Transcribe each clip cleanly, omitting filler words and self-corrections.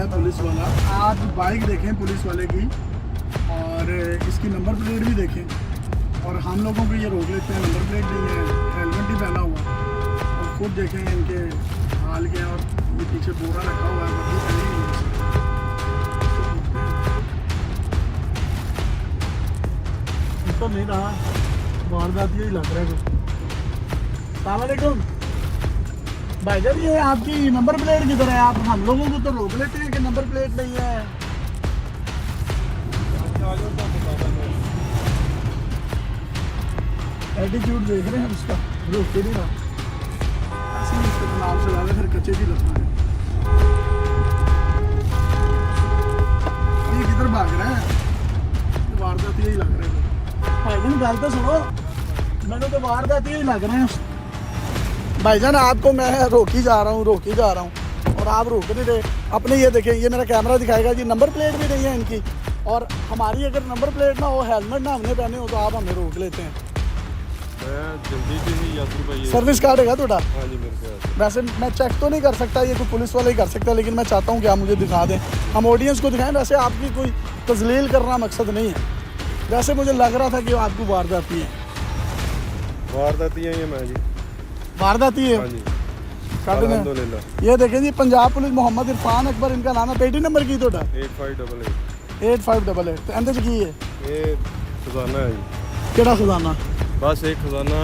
है पुलिस वाला। आप बाइक देखें पुलिस वाले की और इसकी नंबर प्लेट भी देखें और हम लोगों को ये रोक लेते हैं, नंबर प्लेट नहीं है, हेलमेट ही पहना हुआ और खुद देखें इनके हाल के और ये पीछे बोरा रखा हुआ है, बदली पहनी नहीं है। तो नहीं रहा वारदात यही लग रहा है कुछ। अस्सलाम वालेकुम भाईजान, ये आपकी नंबर प्लेट किधर है? आप हम लोगों को तो रोक लेते हैं कि नंबर प्लेट नहीं है। एटीट्यूड देख रहे हैं उसका, रोक के नहीं रहा ऐसे ही इसके नाम से ज़्यादा फिर कच्चे भी लगता है। ये किधर भाग रहा है? वारदात यही लग रहा है भाईजान, गल तो सुनो, मैंने तो वारदात यही लग रहे हैं भाईजान। आपको मैं रोक ही जा रहा हूँ और आप रोक नहीं रहे अपने। ये देखें, ये मेरा कैमरा दिखाएगा जी, नंबर प्लेट भी नहीं है इनकी और हमारी अगर नंबर प्लेट ना हो, हेलमेट ना हमने पहने हो तो आप हमें रोक लेते हैं। सर्विस कार्ड है थोड़ा? हाँ जी मेरे पास। वैसे मैं चेक तो नहीं कर सकता, ये कोई पुलिस वाला ही कर सकता है, लेकिन मैं चाहता हूँ कि आप मुझे दिखा दें, हम ऑडियंस को दिखाएं। वैसे आपकी कोई तजलील करना मकसद नहीं है, वैसे मुझे लग रहा था कि आपको वारदाती है। वारदाती है मैं जी, वारदाती है। हाँ जी अल्हम्दुलिल्लाह। ये देखें जी, पंजाब पुलिस मोहम्मद इरफान अकबर इनका नाम है। पेटी नंबर की थोड़ा 8588 तो एंड की है ये खजाना है जी। केड़ा खजाना? बस एक खजाना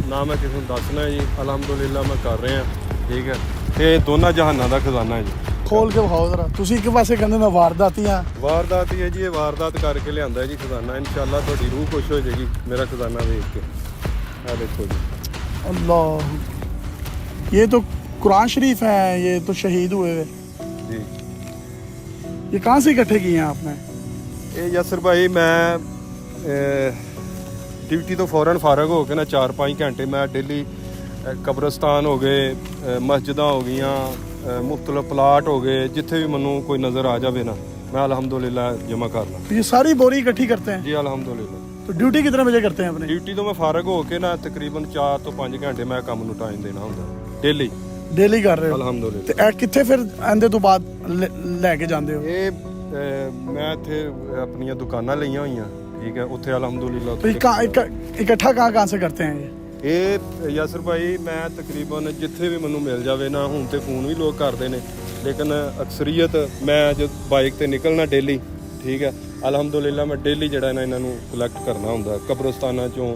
नाम है, किसी को दसना है जी। अल्हम्दुलिल्लाह मैं कर रहे हैं, ठीक है। ये दोनों जहाना का खजाना है जी। खोल के विखाओ जरा। तुसी एक पासे कहंदे मैं वारदाती हां। वारदाती है जी, ये वारदात करके लियांदा है जी खजाना। इंशाल्लाह थोड़ी रूह खुश हो जाएगी मेरा खजाना देख के। आ देखो जी, अल्लाह, ये तो कुरान शरीफ है, ये तो शहीद हुए हुए जी। ये कहाँ से इकट्ठे किए हैं आपने? ये यासर भाई मैं ड्यूटी तो फौरन फारग हो के ना 4-5 घंटे मैं डेली कब्रस्तान हो गए, मस्जिदां हो गई, मुख्तलिफ प्लाट हो गए, जिथे भी मैनू कोई नज़र आ जाए ना मैं अल्हम्दुलिल्लाह जमा कर ला। तो ये सारी बोरी इकट्ठी करते हैं जी अल्हम्दुलिल्लाह। तो ड्यूटी कितने बजे करते हैं अपनी? ड्यूटी तो मैं फारग हो के ना तकरीबन 4 ਤੋਂ 5 घंटे मैं काम ਨੂੰ टाइम देना ਹੁੰਦਾ डेली। डेली कर रहे हो? अल्हम्दुलिल्लाह। ਤੇ ਇਹ ਕਿੱਥੇ ਫਿਰ ਆਂਦੇ ਤੋਂ ਬਾਅਦ ਲੈ ਕੇ ਜਾਂਦੇ ਹੋ? ਇਹ ਮੈਂ ਇੱਥੇ ਆਪਣੀਆਂ ਦੁਕਾਨਾਂ ਲਈਆਂ ਹੋਈਆਂ, ਠੀਕ ਹੈ, ਉੱਥੇ ਅਲਹਮਦੁਲਿਲਾ। तो इकट्ठा कहाँ से करते हैं ये? ਇਹ ਯਾਸਰ ਭਾਈ ਮੈਂ ਤਕਰੀਬਨ ਜਿੱਥੇ ਵੀ ਮੈਨੂੰ ਮਿਲ ਜਾਵੇ ਨਾ, ਹੁਣ ਤੇ ਫੋਨ ਵੀ ਲੋਕ ਕਰਦੇ ਨੇ, ਲੇਕਿਨ ਅਕਸਰੀਅਤ ਮੈਂ ਜਦ ਬਾਈਕ ਤੇ ਨਿਕਲਣਾ ਡੇਲੀ, ਠੀਕ ਹੈ, ਅਲਹਮਦੁਲਿਲਾ ਮੈਂ ਡੇਲੀ ਜਿਹੜਾ ਨਾ ਇਹਨਾਂ ਨੂੰ ਕਲੈਕਟ ਕਰਨਾ ਹੁੰਦਾ ਕਬਰਸਤਾਨਾਂ ਚੋਂ।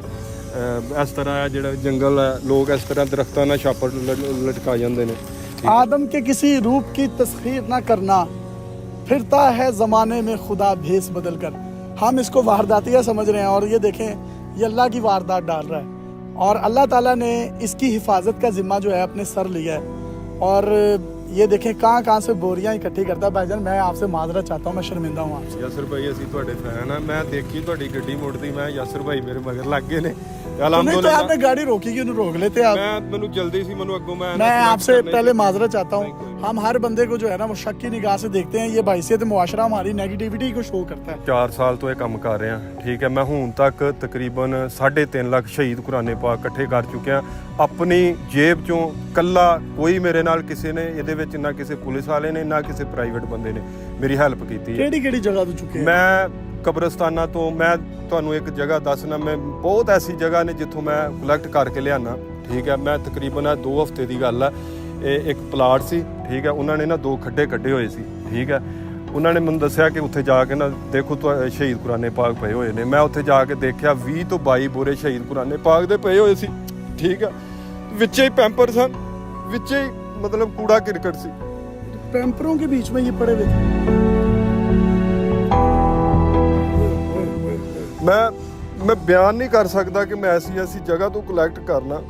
ਇਸ ਤਰ੍ਹਾਂ ਜਿਹੜਾ ਜੰਗਲ ਹੈ, ਲੋਕ ਇਸ ਤਰ੍ਹਾਂ ਦਰਖਤਾਂ ਨਾਲ ਛਾਪੜ ਲਟਕਾ ਜਾਂਦੇ ਨੇ। आदम के किसी रूप की तस्खीर ना करना, फिरता है ज़माने में खुदा भेस बदल कर। हम इसको वारदातिया समझ रहे हैं और ये देखें, ये अल्लाह की वारदात डाल रहा है और अल्लाह ताला ने इसकी हिफाजत का जिम्मा जो है अपने सर लिया है। और ये देखें कहाँ से बोरियां इकट्ठी करता है। भाईजान मैं आपसे माजरत चाहता हूँ, मैं शर्मिंदा हूँ आपसे। यासर भाई ਅਸੀਂ ਤੁਹਾਡੇ ਫੈਨ ਆ। ਮੈਂ ਦੇਖੀ ਤੁਹਾਡੀ ਗੱਡੀ ਮੁੜਦੀ, ਮੈਂ यासर भाई ਮੇਰੇ ਮਗਰ ਲੱਗ ਗਏ ਨੇ। नहीं तो आपने गाड़ी रोकी क्यों? रोक लेते आप। मैनू जल्दी सी, मैनू अगों मैं आपसे पहले माजरत चाहता हूँ। हम हर बंदे को जो है ना वो शक की निगाह से देखते हैं। ये बाइसियत मुआशरा हमारी नेगेटिविटी को शो करता है। 4 ਸਾਲ ਤੋਂ ਇਹ ਕੰਮ ਕਰ ਰਿਹਾ, ਠੀਕ ਹੈ। ਮੈਂ ਹੁਣ ਤੱਕ ਤਕਰੀਬਨ 3.5 ਲੱਖ ਸ਼ਹੀਦ ਕੁਰਾਨੇ ਪਾਕ ਇਕੱਠੇ ਕਰ ਚੁੱਕਿਆ ਆਪਣੀ ਜੇਬ ਚੋਂ। ਕੱਲਾ ਕੋਈ ਮੇਰੇ ਨਾਲ ਕਿਸੇ ਨੇ ਇਹਦੇ ਵਿੱਚ ਨਾ ਕਿਸੇ ਪੁਲਿਸ ਵਾਲੇ ਨੇ ਨਾ ਕਿਸੇ ਪ੍ਰਾਈਵੇਟ ਬੰਦੇ ਨੇ ਮੇਰੀ ਹੈਲਪ ਕੀਤੀ ਹੈ। ਕਿਹੜੀ ਜਗ੍ਹਾ ਤੋਂ ਚੁੱਕੇ? ਮੈਂ ਕਬਰਸਤਾਨਾਂ ਤੋਂ, ਮੈਂ ਤੁਹਾਨੂੰ ਇੱਕ ਜਗ੍ਹਾ ਦੱਸਣਾ, ਮੈਂ ਬਹੁਤ ਐਸੀ ਜਗ੍ਹਾ ਨੇ ਜਿੱਥੋਂ ਮੈਂ ਕਲੈਕਟ ਕਰਕੇ ਲਿਆਣਾ, ਠੀਕ ਹੈ। ਮੈਂ ਤਕਰੀਬਨ 2 ਹਫ਼ਤੇ ਦੀ ਗੱਲ ਹੈ। ਇਹ ਇੱਕ ਪਲਾਟ ਸੀ, ਠੀਕ ਹੈ, ਉਹਨਾਂ ਨੇ ਨਾ 2 ਖੱਡੇ ਕੱਢੇ ਹੋਏ ਸੀ, ਠੀਕ ਹੈ। ਉਹਨਾਂ ਨੇ ਮੈਨੂੰ ਦੱਸਿਆ ਕਿ ਉੱਥੇ ਜਾ ਕੇ ਨਾ ਦੇਖੋ ਸ਼ਹੀਦ ਕੁਰਾਨੇ ਪਾਕ ਪਏ ਹੋਏ ਨੇ। ਮੈਂ ਉੱਥੇ ਜਾ ਕੇ ਦੇਖਿਆ 20 ਤੋਂ 22 ਬੋਰੇ ਸ਼ਹੀਦ ਕੁਰਾਨੇ ਪਾਕ ਦੇ ਪਏ ਹੋਏ ਸੀ, ਠੀਕ ਹੈ। ਵਿੱਚੇ ਹੀ ਪੈਂਪਰ ਸਨ, ਵਿੱਚੇ ਹੀ मतलब कूड़ा क्रिकेट सी। पैम्परों के बीच में ये पड़े हुए थे। मैं बयान नहीं कर सकता कि मैं ऐसी जगह तो कलैक्ट करना,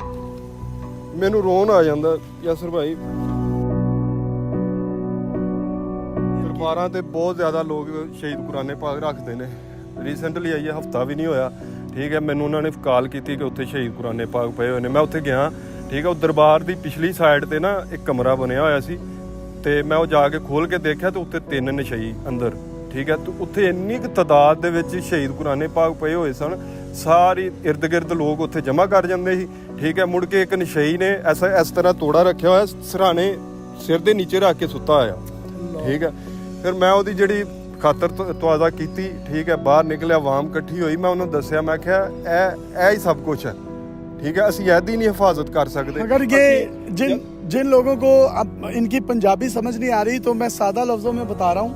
मैनू रोन आ जाता यासर भाई। दरबारां ते बहुत ज़्यादा लोग शहीद कुराने पाक रखते हैं। रीसेंटली आइए हफ्ता भी नहीं होया, ठीक है। मैनू उन्होंने कॉल की कि उत्थे शहीद कुराने पाक पे हुए ने। मैं उत्थे गया, ठीक है। दरबार की पिछली साइड ते ना एक कमरा बनया होया सी ते मैं वो जाके खोल के देखा तो उत्थे 3 नशई अंदर, ठीक है। तो उत्थे इन्नी तादाद दे विच शहीद कुराने पाक पे हुए सन। सारी इर्द गिर्द लोग उत्थे जमा कर जाते सी, ठीक है। मुड़ के एक नशई ने इस तरह तोड़ा रखा हुआ, सराने सिर दे नीचे रख के सुता होया, ठीक है। ਫਿਰ ਮੈਂ ਉਹਦੀ ਜਿਹੜੀ ਖਾਤਰ ਤਵਾਜ਼ਾ ਕੀਤੀ, ਠੀਕ ਹੈ, ਬਾਹਰ ਨਿਕਲਿਆ, ਆਵਾਮ ਇਕੱਠੀ ਹੋਈ, ਮੈਂ ਉਹਨੂੰ ਦੱਸਿਆ, ਮੈਂ ਕਿਹਾ ਇਹ ਹੀ ਸਭ ਕੁਝ ਹੈ, ठीक है, ਅਸੀਂ ਇਹਦੀ ਨਹੀਂ हिफाजत कर सकते। अगर ये जिन लोगों को अब इनकी पंजाबी समझ नहीं आ रही तो मैं सादा लफ्ज़ों में बता रहा हूँ।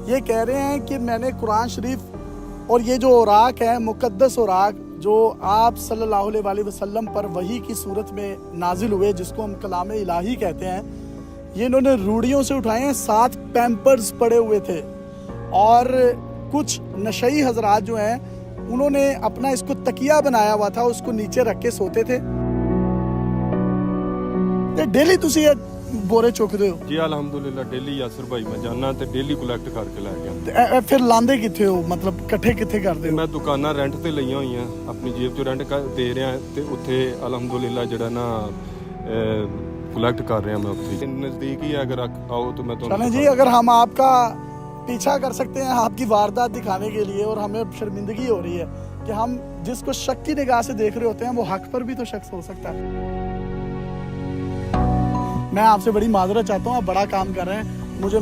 ये कह रहे हैं कि मैंने कुरान शरीफ और ये जो औराक है, मुक़द्दस औराक जो आप सल्लल्लाहु अलैहि वसल्लम पर वही की सूरत में नाजिल हुए, जिसको हम कलाम इलाही कहते हैं, ये इन्होंने रूढ़ियों से उठाए हैं। 7 पैम्पर्स पड़े हुए थे और कुछ नशई हजरात जो हैं उन्होंने अपना इसको तकिया बनाया हुआ था, उसको नीचे रख के सोते थे। डेली तुसी ये बोरे चुकते हो? जी अलहमदुलिल्लाह, डेली यासर भाई मैं जाना ते डेली कलैक्ट करके लै गया। फिर लांदे किथे हो, मतलब इकट्ठे किथे करते हो? मैं दुकाना रेंट ते लईਆਂ ਹੋਈਆਂ, अपनी जेब चों रेंट दे ਰਿਹਾ ਤੇ ਉੱਥੇ अलहमदुलिल्लाह ਜਿਹੜਾ ਨਾ कलैक्ट कर रहे हैं मैं ਉੱਥੇ नजदीक ही है। अगर आओ तो मैं तो चलें जी, अगर हम आपका पीछा कर सकते हैं आपकी वारदात दिखाने के लिए, और हमें शर्मिंदगी हो रही है कि हम जिसको शक की निगाह से देख रहे होते हैं वो हक पर भी तो शक हो सकता है। मैं आपसे बड़ी माजरत चाहता हूँ, आप बड़ा काम कर रहे हैं, मुझे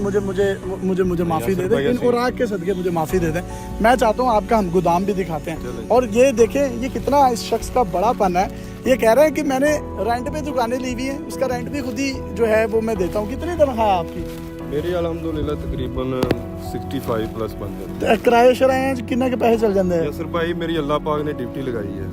माफ़ी दे दें, इन औराक के सदके मुझे माफ़ी दे दें। मैं चाहता हूँ आपका हम गोदाम भी दिखाते हैं। और ये देखें, ये कितना इस शख्स का बड़ापन है। ये कह रहे हैं कि मैंने रेंट पे दुकानें ली हुई हैं, उसका रेंट भी खुद ही जो है वो मैं देता हूँ। कितनी तनख्वाह है आपकी? मेरी अलहमदुलिल्लाह तकरीबन 65 प्लस बन जाते हैं। किराए शराए किन्ने के पैसे चल जाते हैं? यासर भाई मेरी अल्लाह पाक ने ड्यूटी लगाई है,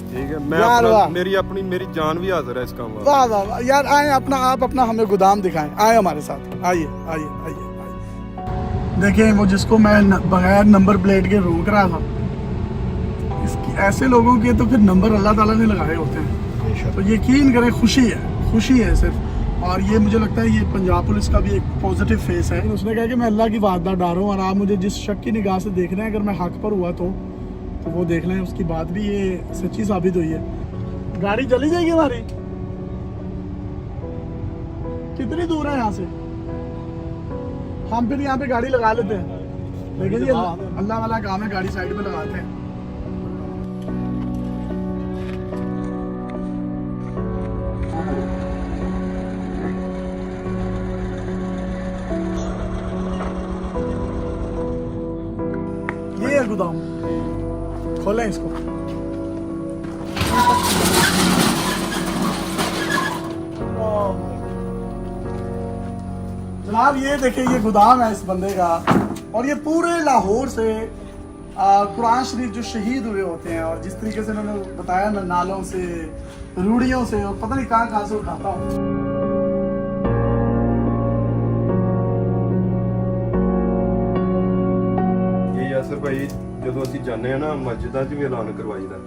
ठीक है, मैं यार वाह। मेरी जान भी हाजिर है इस काम में। वाह वाह वाह यार, आए आप अपना हमें गोदाम दिखाएं, आए हमारे साथ, आइए आइए आइए आइए। देखिए, वो जिसको मैं बगैर नंबर प्लेट के रोक रहा था, इसकी ऐसे लोगों के तो फिर नंबर अल्लाह ताला ने लगाए होते हैं। तो यकीन करें, खुशी है सिर्फ। और ये मुझे लगता है ये पंजाब पुलिस का भी एक पॉजिटिव फेस है। उसने कहा कि मैं अल्लाह की वारदात डाल रहा हूँ और आप मुझे जिस शक की निगाह से देख रहे हैं, अगर मैं हक पर हुआ तो वो देख लें। उसकी बात भी ये सच्ची साबित हुई है। गाड़ी चली जाएगी हमारी? कितनी दूर है यहाँ से? हम फिर यहाँ पे गाड़ी लगा लेते हैं। लेकिन ये अल्लाह वाला काम है, गाड़ी साइड में लगाते हैं। ये है गोदाम, खोलें इसको। जनाब ये देखिए, ये गोदाम है इस बंदे का, और ये पूरे लाहौर से कुरान शरीफ जो शहीद हुए होते हैं, और जिस तरीके से उन्होंने बताया ना, नालों से, रूढ़ियों से, और पता नहीं कहाँ से उठाता हूँ। यासर भाई ਜਦੋਂ ਅਸੀਂ ਜਾਂਦੇ ਆ ਨਾ ਮਸਜਿਦਾਂ 'ਚ ਵੀ ਐਲਾਨ ਕਰਵਾਈਦਾ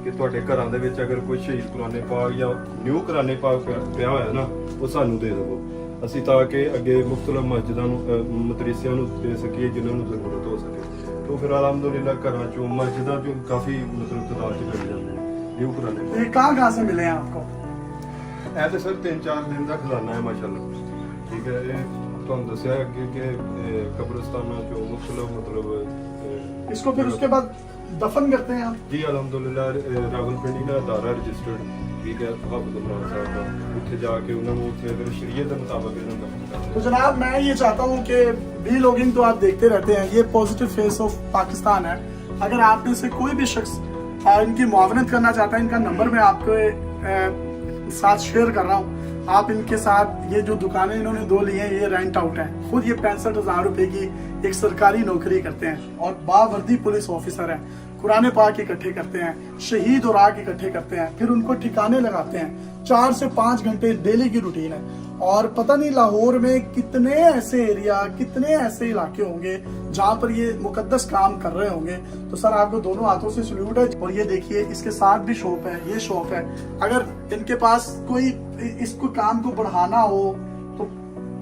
ਕਿ ਤੁਹਾਡੇ ਘਰਾਂ ਦੇ ਵਿੱਚ ਅਗਰ ਕੋਈ ਸ਼ਹੀਦ ਕੁਰਾਨੇ ਪਾਕ ਜਾਂ ਨਿਊ ਕੁਰਾਨੇ ਪਾਕ ਪਿਆ ਹੋਇਆ ਨਾ, ਉਹ ਸਾਨੂੰ ਦੇ ਦਿਓ, ਅਸੀਂ ਤਾਂ ਕਿ ਅੱਗੇ ਮੁਖਤਲਿਫ ਮਸਜਿਦਾਂ ਨੂੰ, ਮਦਰਸਿਆਂ ਨੂੰ ਦੇ ਸਕੀਏ ਜਿਨ੍ਹਾਂ ਨੂੰ ਜ਼ਰੂਰਤ ਹੋ ਸਕੇ। तो फिर अलहमदुलिल्लाह घरों चो मस्जिदा चो काफी मतलब तादाद च मिल जाते हैं न्यू कुराने। ये कहाँ से मिले हैं आपको? ऐ तो सर 3-4 दिन का खजाना है माशाल्लाह, ठीक है। ये तुहानू दस्सिया अगे कि कब्रिस्ताना चो मुख्तलिफ मतलब इसको फिर उसके बाद दफन करते हैं आप? जी अलहमदुलिल्लाह रावलपिंडी का अदारा रजिस्टर्ड, ठीक है, हाफिज इमरान साहब का, उत्थे जाके उन्होंने उत्थे फिर शरीयत के मुताबिक इन्होंने दफन करते हैं। तो जनाब मैं ये चाहता हूँ कि भी लोगिंग तो आप देखते रहते हैं, ये पॉजिटिव फेस ऑफ पाकिस्तान है। अगर आप में से कोई भी शख्स इनकी मुआवनत करना चाहता है, इनका नंबर मैं आपके साथ शेयर कर रहा हूँ। आप इनके साथ, ये जो दुकानें इन्होंने 2 ली हैं, ये रेंट आउट है। खुद ये 65,000 रुपए की एक सरकारी नौकरी करते हैं और बावर्दी पुलिस ऑफिसर हैं। कुरान पाक इकट्ठे करते हैं, शहीद और आग इकट्ठे करते हैं, फिर उनको ठिकाने लगाते हैं। 4 से 5 घंटे डेली की रूटीन है। और पता नहीं लाहौर में कितने ऐसे एरिया, कितने ऐसे इलाके होंगे जहाँ पर ये मुकद्दस काम कर रहे होंगे। तो सर आपको दोनों हाथों से सल्यूट है। और ये देखिए, इसके साथ भी शॉप है, ये शॉप है। अगर इनके पास कोई इसको काम को बढ़ाना हो तो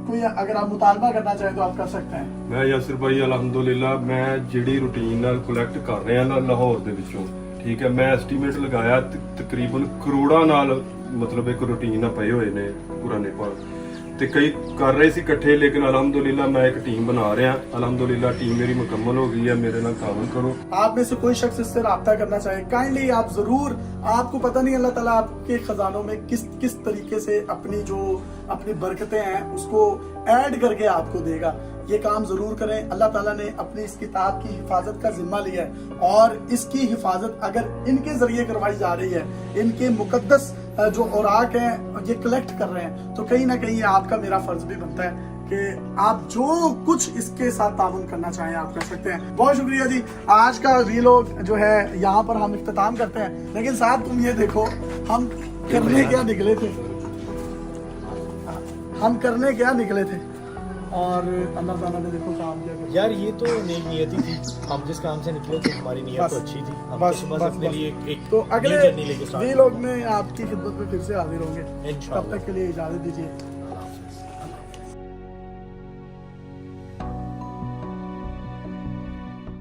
कोई अगर आप मुतालबा करना चाहें तो आप कर सकते हैं। मैं यासिर भाई अलहमदुलिल्लाह मैं जिहड़ी रूटीन नाल कलैक्ट कर रहा ना लाहौर दे विचों, ठीक है, मैं एस्टीमेट लगाया तकरीबन करोड़ां नाल मतलब एक रूटीन ना पए होए ने पुराने पाक ते कई कर रहे सी इकट्ठे। लेकिन अलहमदुलिल्लाह मैं एक टीम बना रहा, अलहमदुलिल्लाह टीम मेरी मुकम्मल हो गई है, मेरे नाल काम करो। आप में से कोई शख्स इससे राब्ता करना चाहे, काइंडली आप जरूर, आपको पता नहीं अल्लाह ताला आपके खजानों में किस तरीके से अपनी बरकतें हैं उसको ऐड करके आपको देगा। ये काम जरूर करें। अल्लाह ताला ने अपनी इस किताब की हिफाजत का जिम्मा लिया है और इसकी हिफाजत अगर इनके जरिए करवाई जा रही है, इनके मुकद्दस जो औराक हैं ये कलेक्ट कर रहे हैं, तो कहीं ना कहीं आपका मेरा फर्ज भी बनता है कि आप जो कुछ इसके साथ ताउन करना चाहें आप कर सकते हैं। बहुत शुक्रिया जी। आज का वीलॉग जो है यहाँ पर हम इख्तिताम करते हैं, लेकिन साथ तुम ये देखो हम करने क्या निकले थे, हम करने क्या निकले थे और अल्लाह ताला ने देखो काम किया। यार ये तो नेक नियत ही थी, हम जिस काम से निकले थे हमारी नियत बस, तो अच्छी थी। हम बस, तो बस बस, अपने बस। लिए एक तो अगले जर्नी लेके स्टार्ट वीलॉग में आपकी खिदमत में फिर से हाजिर होंगे। इंशाल्लाह। तब तक के लिए इजाजत दीजिए।